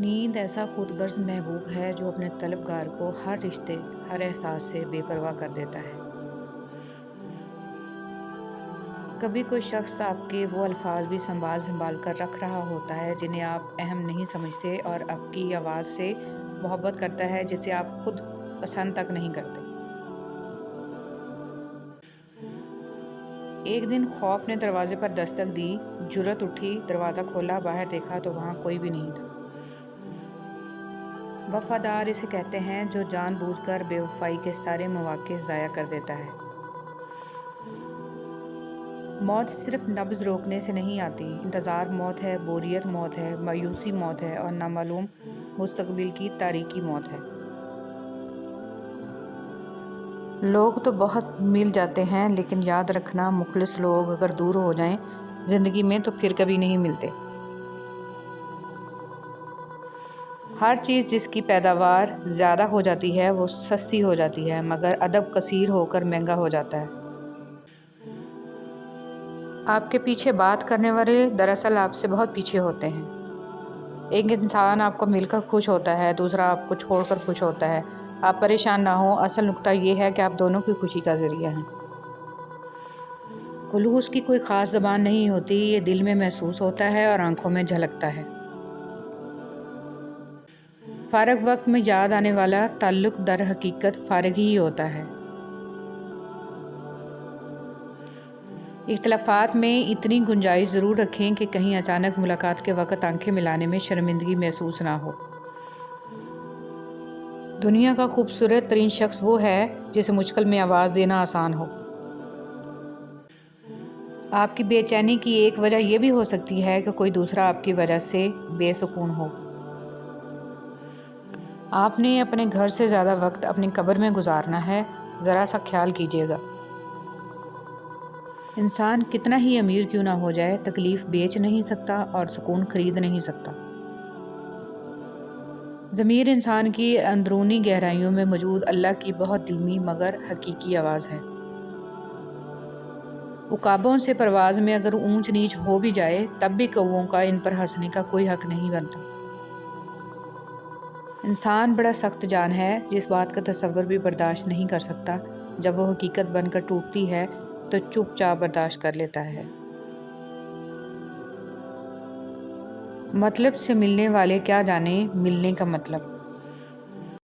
نیند ایسا خود غرض محبوب ہے جو اپنے طلبگار کو ہر رشتے، ہر احساس سے بے پرواہ کر دیتا ہے۔ کبھی کوئی شخص آپ کے وہ الفاظ بھی سنبھال سنبھال کر رکھ رہا ہوتا ہے جنہیں آپ اہم نہیں سمجھتے، اور آپ کی آواز سے محبت کرتا ہے جسے آپ خود پسند تک نہیں کرتے۔ ایک دن خوف نے دروازے پر دستک دی، جرأت اٹھی، دروازہ کھولا، باہر دیکھا تو وہاں کوئی بھی نہیں تھا۔ وفادار اسے کہتے ہیں جو جان بوجھ کر بے وفائی کے سارے مواقع ضائع کر دیتا ہے۔ موت صرف نبض روکنے سے نہیں آتی، انتظار موت ہے، بوریت موت ہے، مایوسی موت ہے، اور نامعلوم مستقبل کی تاریکی موت ہے۔ لوگ تو بہت مل جاتے ہیں، لیکن یاد رکھنا مخلص لوگ اگر دور ہو جائیں زندگی میں تو پھر کبھی نہیں ملتے۔ ہر چیز جس کی پیداوار زیادہ ہو جاتی ہے وہ سستی ہو جاتی ہے، مگر ادب کثیر ہو کر مہنگا ہو جاتا ہے۔ آپ کے پیچھے بات کرنے والے دراصل آپ سے بہت پیچھے ہوتے ہیں۔ ایک انسان آپ کو مل کر خوش ہوتا ہے، دوسرا آپ کو چھوڑ کر خوش ہوتا ہے۔ آپ پریشان نہ ہوں، اصل نکتہ یہ ہے کہ آپ دونوں کی خوشی کا ذریعہ ہیں۔ خلوص کی کوئی خاص زبان نہیں ہوتی، یہ دل میں محسوس ہوتا ہے اور آنکھوں میں جھلکتا ہے۔ فارغ وقت میں یاد آنے والا تعلق در حقیقت فارغ ہی ہوتا ہے۔ اختلافات میں اتنی گنجائش ضرور رکھیں کہ کہیں اچانک ملاقات کے وقت آنکھیں ملانے میں شرمندگی محسوس نہ ہو۔ دنیا کا خوبصورت ترین شخص وہ ہے جسے مشکل میں آواز دینا آسان ہو۔ آپ کی بے چینی کی ایک وجہ یہ بھی ہو سکتی ہے کہ کوئی دوسرا آپ کی وجہ سے بے سکون ہو۔ آپ نے اپنے گھر سے زیادہ وقت اپنی قبر میں گزارنا ہے، ذرا سا خیال کیجیے گا۔ انسان کتنا ہی امیر کیوں نہ ہو جائے، تکلیف بیچ نہیں سکتا اور سکون خرید نہیں سکتا۔ ضمیر انسان کی اندرونی گہرائیوں میں موجود اللہ کی بہت دھیمی مگر حقیقی آواز ہے۔ عقابوں سے پرواز میں اگر اونچ نیچ ہو بھی جائے تب بھی کووں کا ان پر ہنسنے کا کوئی حق نہیں بنتا۔ انسان بڑا سخت جان ہے، جس بات کا تصور بھی برداشت نہیں کر سکتا، جب وہ حقیقت بن کر ٹوٹتی ہے تو چپ چاپ برداشت کر لیتا ہے۔ مطلب سے ملنے والے کیا جانے ملنے کا مطلب۔